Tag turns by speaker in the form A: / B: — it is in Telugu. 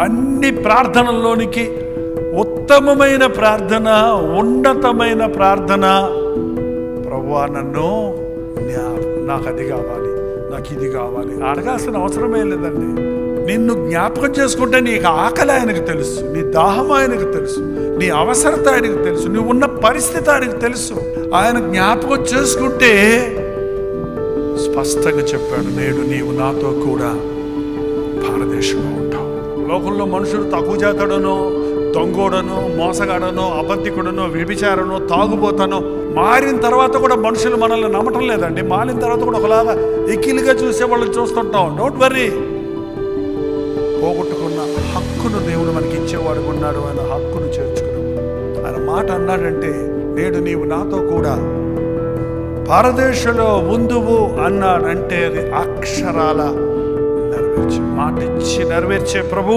A: అన్ని ప్రార్థనల్లోనికి ఉత్తమమైన ప్రార్థన, ఉన్నతమైన ప్రార్థన, ప్రభువా నన్ను నాకు అది కావాలి, నాకు ఇది కావాలి అడగాల్సిన అవసరమే లేదండి. నిన్ను జ్ఞాపకం చేసుకుంటే నీకు ఆకలి ఆయనకు తెలుసు, నీ దాహం ఆయనకు తెలుసు, నీ అవసరత ఆయనకు తెలుసు, నువ్వు ఉన్న పరిస్థితి ఆయనకు తెలుసు. ఆయన జ్ఞాపకం చేసుకుంటే స్పష్టంగా చెప్పాడు, నేడు నీవు నాతో కూడా భారతదేశంలో ఉంటావు. లోకంలో మనుషులు తక్కువ చేతడనో, దొంగోడనో, మోసగాడనో, అబద్ధికుడనో, వ్యభిచారనో, తాగుబోతానో మారిన తర్వాత కూడా మనుషులు మనల్ని నమ్మటం లేదండి. మారిన తర్వాత కూడా ఒకలాగా ఎక్కిలిగా చూసే వాళ్ళని చూస్తుంటాం. డోంట్ వర్రీ, పోగొట్టుకున్న హక్కును దేవుడు మనకి ఇచ్చేవాడు ఉన్నాడు. ఆయన హక్కును చేర్చుకున్నాం. ఆయన మాట అన్నాడంటే, నేడు నీవు నాతో కూడా పరదేశంలో ఉందువు అన్నాడంటే అది అక్షరాల నెరవేర్చే మాట ఇచ్చి నెరవేర్చే ప్రభు.